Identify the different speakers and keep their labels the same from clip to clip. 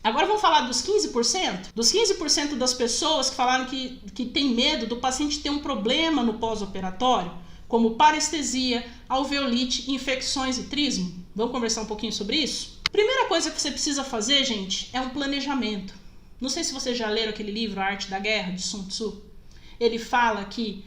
Speaker 1: Agora vamos falar dos 15%? Dos 15% das pessoas que falaram que tem medo do paciente ter um problema no pós-operatório, como parestesia, alveolite, infecções e trismo. Vamos conversar um pouquinho sobre isso? Primeira coisa que você precisa fazer, gente, é um planejamento. Não sei se vocês já leram aquele livro A Arte da Guerra, de Sun Tzu. Ele fala que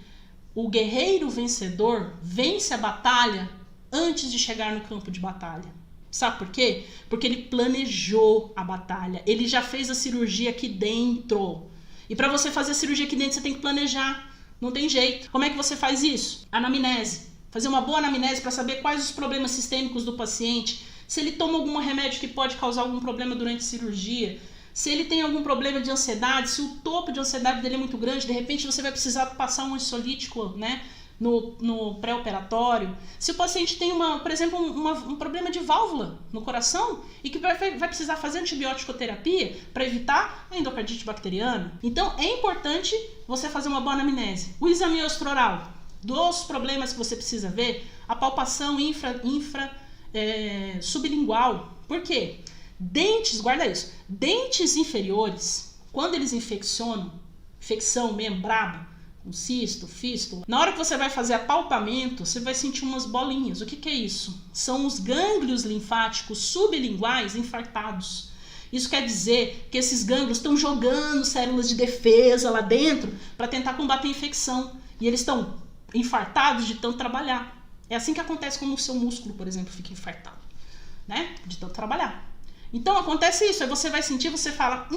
Speaker 1: o guerreiro vencedor vence a batalha antes de chegar no campo de batalha. Sabe por quê? Porque ele planejou a batalha. Ele já fez a cirurgia aqui dentro. E para você fazer a cirurgia aqui dentro, você tem que planejar. Não tem jeito. Como é que você faz isso? Anamnese. Fazer uma boa anamnese para saber quais os problemas sistêmicos do paciente. Se ele toma algum remédio que pode causar algum problema durante a cirurgia. Se ele tem algum problema de ansiedade. Se o topo de ansiedade dele é muito grande, de repente você vai precisar passar um ansiolítico, né? No pré-operatório. Se o paciente tem, por exemplo, um problema de válvula no coração e que vai precisar fazer antibiótico-terapia para evitar a endocardite bacteriana. Então, é importante você fazer uma boa anamnese. O exame osteoral, dos problemas que você precisa ver, a palpação sublingual. Por quê? Dentes, guarda isso, dentes inferiores, quando eles infecção mesmo, braba, um cisto, fístula. Na hora que você vai fazer apalpamento, você vai sentir umas bolinhas. O que é isso? São os gânglios linfáticos sublinguais infartados. Isso quer dizer que esses gânglios estão jogando células de defesa lá dentro para tentar combater a infecção. E eles estão infartados de tanto trabalhar. É assim que acontece quando o seu músculo, por exemplo, fica infartado, né? De tanto trabalhar. Então acontece isso. Aí você vai sentir, você fala,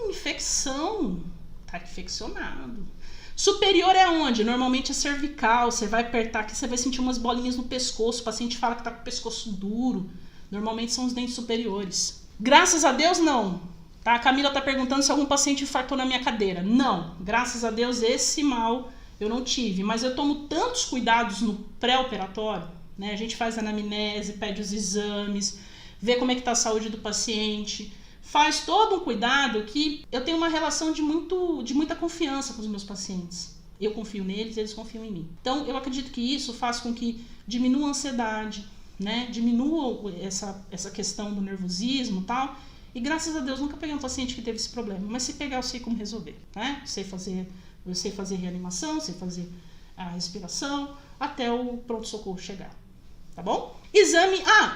Speaker 1: infecção. Tá infeccionado. Superior é onde? Normalmente é cervical, você vai apertar aqui, você vai sentir umas bolinhas no pescoço, o paciente fala que tá com o pescoço duro, normalmente são os dentes superiores. Graças a Deus não, tá? A Camila tá perguntando se algum paciente infartou na minha cadeira. Não, graças a Deus esse mal eu não tive, mas eu tomo tantos cuidados no pré-operatório, né? A gente faz anamnese, pede os exames, vê como é que tá a saúde do paciente, faz todo um cuidado que eu tenho uma relação de muita confiança com os meus pacientes. Eu confio neles, eles confiam em mim. Então, eu acredito que isso faz com que diminua a ansiedade, né? Diminua essa questão do nervosismo e tal. E graças a Deus, nunca peguei um paciente que teve esse problema. Mas se pegar, eu sei como resolver, né? Eu sei fazer reanimação, sei fazer a respiração, até o pronto-socorro chegar. Tá bom?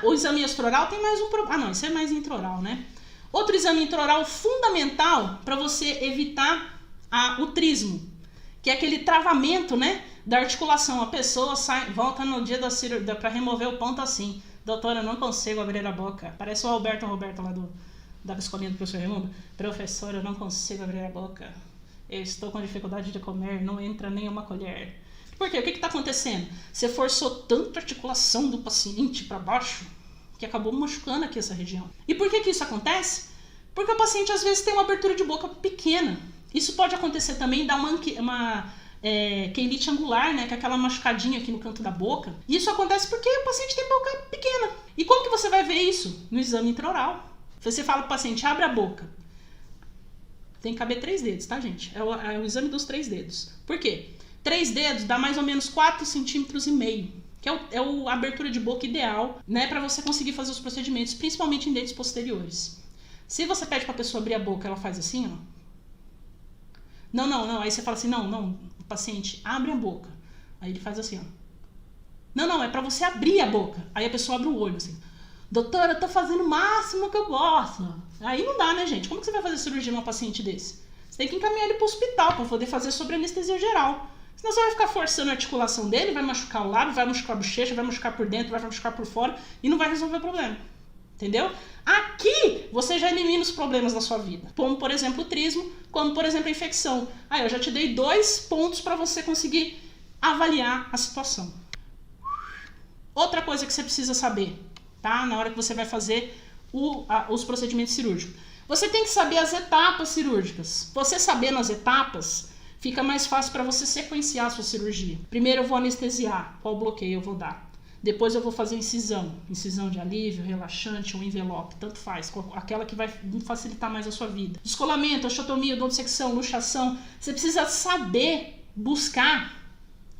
Speaker 1: O exame extraoral tem mais um problema. Não, isso é mais intraoral, né? Outro exame intraoral fundamental para você evitar o trismo, que é aquele travamento, né, da articulação. A pessoa volta no dia da cirurgia para remover o ponto assim. Doutora, eu não consigo abrir a boca. Parece o Roberto lá da escolinha do professor Raimundo. Professor, eu não consigo abrir a boca. Eu estou com dificuldade de comer, não entra nenhuma colher. Por quê? O que está acontecendo? Você forçou tanto a articulação do paciente para baixo que acabou machucando aqui essa região. E por que isso acontece? Porque o paciente às vezes tem uma abertura de boca pequena. Isso pode acontecer também, dar uma queilite angular, né, que é aquela machucadinha aqui no canto da boca. E isso acontece porque o paciente tem boca pequena. E como que você vai ver isso? No exame intraoral. Você fala pro paciente, abre a boca. Tem que caber 3 dedos, tá, gente? É o exame dos 3 dedos. Por quê? 3 dedos dá mais ou menos 4,5 centímetros, que é a abertura de boca ideal, né, para você conseguir fazer os procedimentos, principalmente em dentes posteriores. Se você pede para a pessoa abrir a boca, ela faz assim, ó. Não. Aí você fala assim, não, o paciente abre a boca. Aí ele faz assim, ó. Não, é para você abrir a boca. Aí a pessoa abre o olho, assim. Doutora, eu tô fazendo o máximo que eu posso. Aí não dá, né, gente? Como que você vai fazer cirurgia num paciente desse? Você tem que encaminhar ele para o hospital para poder fazer sobre anestesia geral. Senão você vai ficar forçando a articulação dele, vai machucar o lábio, vai machucar a bochecha, vai machucar por dentro, vai machucar por fora e não vai resolver o problema. Entendeu? Aqui você já elimina os problemas da sua vida. Como, por exemplo, o trismo, como, por exemplo, a infecção. Aí eu já te dei 2 pontos para você conseguir avaliar a situação. Outra coisa que você precisa saber, tá? Na hora que você vai fazer os procedimentos cirúrgicos. Você tem que saber as etapas cirúrgicas. Você sabendo as etapas, fica mais fácil para você sequenciar a sua cirurgia. Primeiro eu vou anestesiar, qual bloqueio eu vou dar. Depois eu vou fazer incisão de alívio, relaxante ou envelope, tanto faz, aquela que vai facilitar mais a sua vida. Descolamento, osteotomia, odontodissecção, luxação. Você precisa saber buscar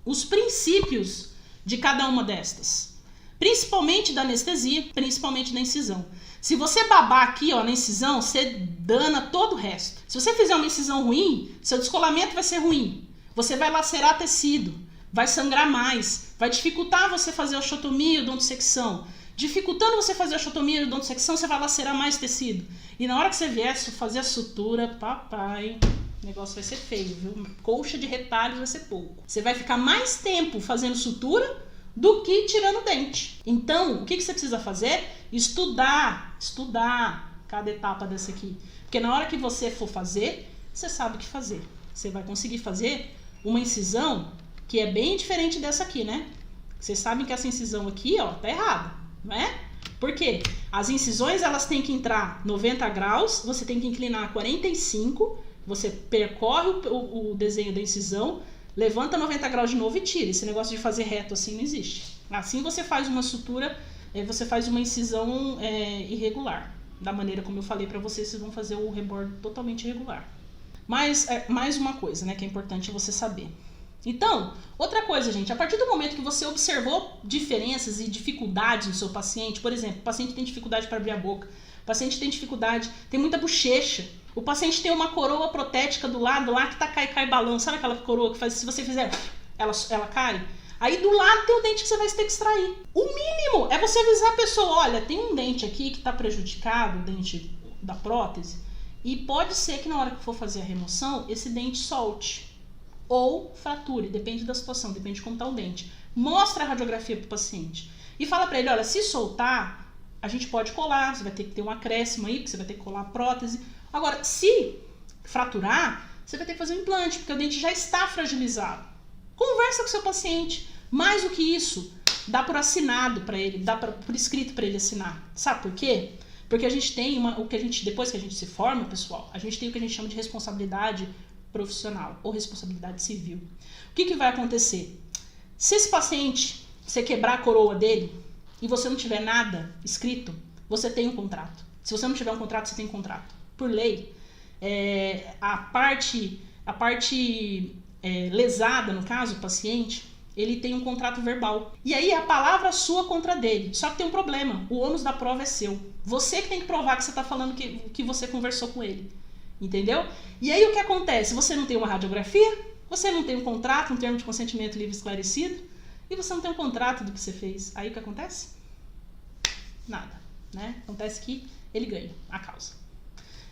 Speaker 1: os princípios de cada uma destas. Principalmente da anestesia, principalmente da incisão. Se você babar aqui, ó, na incisão, você dana todo o resto. Se você fizer uma incisão ruim, seu descolamento vai ser ruim. Você vai lacerar tecido, vai sangrar mais, vai dificultar você fazer a osteotomia e odontosecção. Dificultando você fazer a osteotomia e odontosecção, você vai lacerar mais tecido. E na hora que você vier fazer a sutura, papai, o negócio vai ser feio, viu? Colcha de retalhos vai ser pouco. Você vai ficar mais tempo fazendo sutura do que tirando dente. Então, o que você precisa fazer? Estudar cada etapa dessa aqui. Porque na hora que você for fazer, você sabe o que fazer. Você vai conseguir fazer uma incisão que é bem diferente dessa aqui, né? Vocês sabem que essa incisão aqui, ó, tá errada, não é? Por quê? As incisões, elas têm que entrar 90 graus, você tem que inclinar 45, você percorre o desenho da incisão, levanta 90 graus de novo e tira. Esse negócio de fazer reto assim não existe. Assim você faz uma sutura, você faz uma incisão irregular. Da maneira como eu falei pra vocês vão fazer o rebordo totalmente irregular. Mas, mais uma coisa, né, que é importante você saber. Então, outra coisa, gente, a partir do momento que você observou diferenças e dificuldades no seu paciente, por exemplo, o paciente tem dificuldade para abrir a boca, o paciente tem dificuldade, tem muita bochecha, o paciente tem uma coroa protética do lado lá que tá cai balão, sabe aquela coroa que faz, se você fizer, ela cai? Aí do lado tem o dente que você vai ter que extrair. O mínimo é você avisar a pessoa, olha, tem um dente aqui que tá prejudicado, o dente da prótese, e pode ser que na hora que for fazer a remoção, esse dente solte. Ou frature, depende da situação, depende de como tá o dente. Mostra a radiografia pro paciente. E fala pra ele, olha, se soltar, a gente pode colar, você vai ter que ter um acréscimo aí, porque você vai ter que colar a prótese. Agora, se fraturar, você vai ter que fazer um implante, porque o dente já está fragilizado. Conversa com o seu paciente. Mais do que isso, dá por assinado para ele, dá por escrito para ele assinar. Sabe por quê? Porque a gente tem depois que a gente se forma, pessoal, a gente tem o que a gente chama de responsabilidade profissional ou responsabilidade civil. O que vai acontecer? Se esse paciente, você quebrar a coroa dele e você não tiver nada escrito, você tem um contrato. Se você não tiver um contrato, você tem um contrato. Por lei, a parte lesada, no caso, o paciente, ele tem um contrato verbal. E aí é a palavra sua contra dele. Só que tem um problema, o ônus da prova é seu. Você que tem que provar que você está falando que você conversou com ele. Entendeu? E aí o que acontece? Você não tem uma radiografia, você não tem um contrato, um termo de consentimento livre esclarecido, e você não tem um contrato do que você fez. Aí o que acontece? Nada, né? Acontece que ele ganha a causa.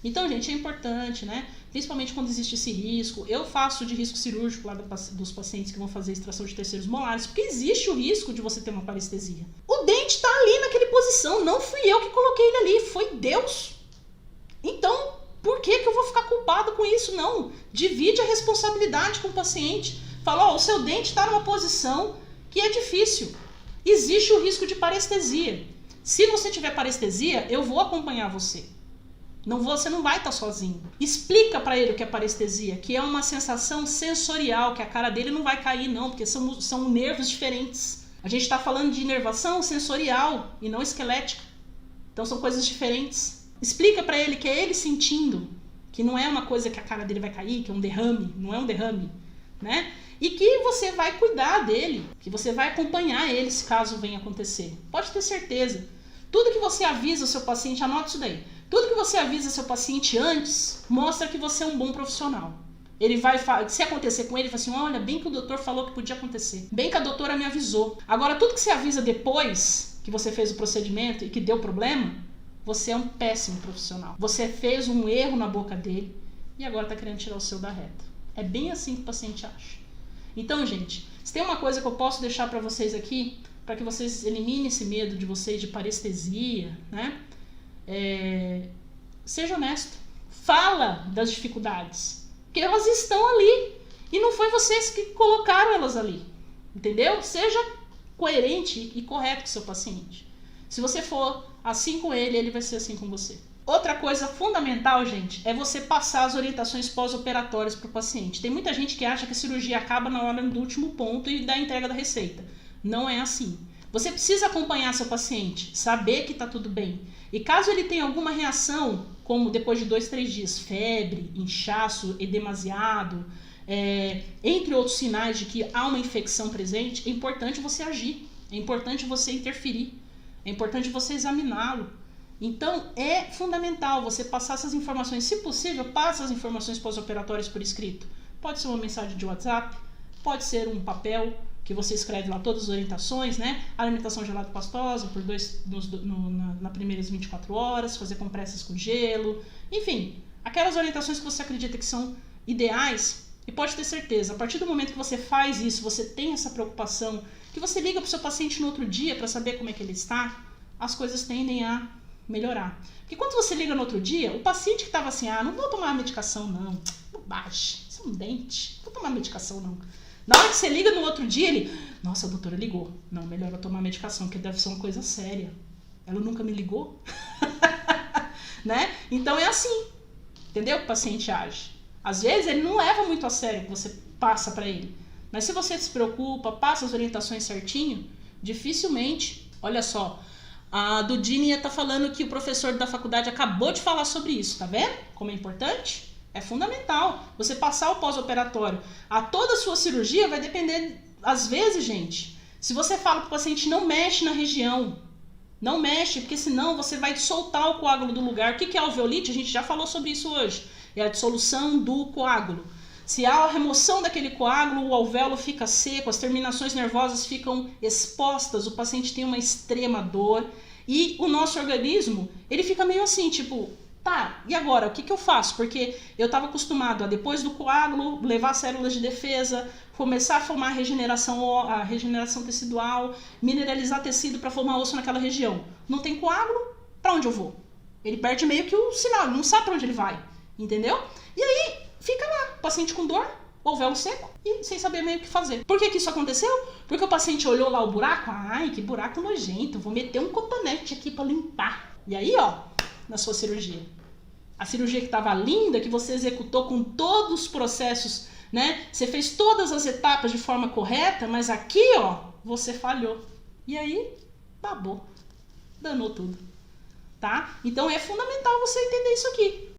Speaker 1: Então, gente, é importante, né? Principalmente quando existe esse risco. Eu faço de risco cirúrgico lá dos pacientes que vão fazer extração de terceiros molares, porque existe o risco de você ter uma parestesia. O dente tá ali naquela posição, não fui eu que coloquei ele ali, foi Deus. Então, por que eu vou ficar culpado com isso? Não. Divide a responsabilidade com o paciente. Fala, o seu dente está numa posição que é difícil. Existe o risco de parestesia. Se você tiver parestesia, eu vou acompanhar você. Você não vai estar sozinho. Explica para ele o que é parestesia, que é uma sensação sensorial, que a cara dele não vai cair não, porque são nervos diferentes. A gente está falando de inervação sensorial e não esquelética. Então são coisas diferentes. Explica pra ele que é ele sentindo, que não é uma coisa que a cara dele vai cair, que é um derrame, não é um derrame, né? E que você vai cuidar dele, que você vai acompanhar ele se caso venha acontecer. Pode ter certeza. Tudo que você avisa o seu paciente, anota isso daí. Tudo que você avisa o seu paciente antes, mostra que você é um bom profissional. Ele vai, se acontecer com ele, ele fala assim, olha, bem que o doutor falou que podia acontecer. Bem que a doutora me avisou. Agora, tudo que você avisa depois que você fez o procedimento e que deu problema, você é um péssimo profissional. Você fez um erro na boca dele e agora está querendo tirar o seu da reta. É bem assim que o paciente acha. Então, gente, se tem uma coisa que eu posso deixar para vocês aqui, para que vocês eliminem esse medo de vocês de parestesia, né? Seja honesto. Fala das dificuldades. Porque elas estão ali. E não foi vocês que colocaram elas ali. Entendeu? Seja coerente e correto com o seu paciente. Se você for assim com ele, ele vai ser assim com você. Outra coisa fundamental, gente, é você passar as orientações pós-operatórias para o paciente. Tem muita gente que acha que a cirurgia acaba na hora do último ponto e da entrega da receita. Não é assim. Você precisa acompanhar seu paciente, saber que está tudo bem. E caso ele tenha alguma reação, como depois de 2, 3 dias, febre, inchaço, edemasiado, entre outros sinais de que há uma infecção presente, é importante você agir. É importante você interferir. É importante você examiná-lo. Então, é fundamental você passar essas informações. Se possível, passe as informações pós-operatórias por escrito. Pode ser uma mensagem de WhatsApp, pode ser um papel que você escreve lá todas as orientações, né? Alimentação gelada pastosa por nas primeiras 24 horas, fazer compressas com gelo, enfim, aquelas orientações que você acredita que são ideais. E pode ter certeza, a partir do momento que você faz isso, você tem essa preocupação, que você liga para o seu paciente no outro dia para saber como é que ele está, as coisas tendem a melhorar. Porque quando você liga no outro dia, o paciente que estava assim, não vou tomar medicação não, bobagem, isso é um dente, não vou tomar medicação não. Na hora que você liga no outro dia, ele, nossa, a doutora ligou. Não, melhor eu tomar medicação, porque deve ser uma coisa séria. Ela nunca me ligou? Né? Então é assim, entendeu? Que o paciente age. Às vezes ele não leva muito a sério o que você passa para ele. Mas se você se preocupa, passa as orientações certinho, dificilmente, olha só, a Dudinha tá falando que o professor da faculdade acabou de falar sobre isso, tá vendo? Como é importante? É fundamental. Você passar o pós-operatório a toda a sua cirurgia vai depender, às vezes, gente, se você fala para o paciente não mexe na região, não mexe, porque senão você vai soltar o coágulo do lugar. O que é alveolite? A gente já falou sobre isso hoje. É a dissolução do coágulo. Se há a remoção daquele coágulo, o alvéolo fica seco, as terminações nervosas ficam expostas, o paciente tem uma extrema dor e o nosso organismo, ele fica meio assim, tipo, tá, e agora? O que eu faço? Porque eu estava acostumado a, depois do coágulo, levar células de defesa, começar a formar a regeneração tecidual, mineralizar tecido para formar osso naquela região. Não tem coágulo? Para onde eu vou? Ele perde meio que o sinal, ele não sabe para onde ele vai, entendeu? E aí, fica lá, o paciente com dor, o alvéolo seco e sem saber meio o que fazer. Por que isso aconteceu? Porque o paciente olhou lá o buraco, ai, que buraco nojento, vou meter um cotonete aqui para limpar. E aí, ó, na sua cirurgia. A cirurgia que estava linda, que você executou com todos os processos, né? Você fez todas as etapas de forma correta, mas aqui, ó, você falhou. E aí, babou. Danou tudo. Tá? Então é fundamental você entender isso aqui.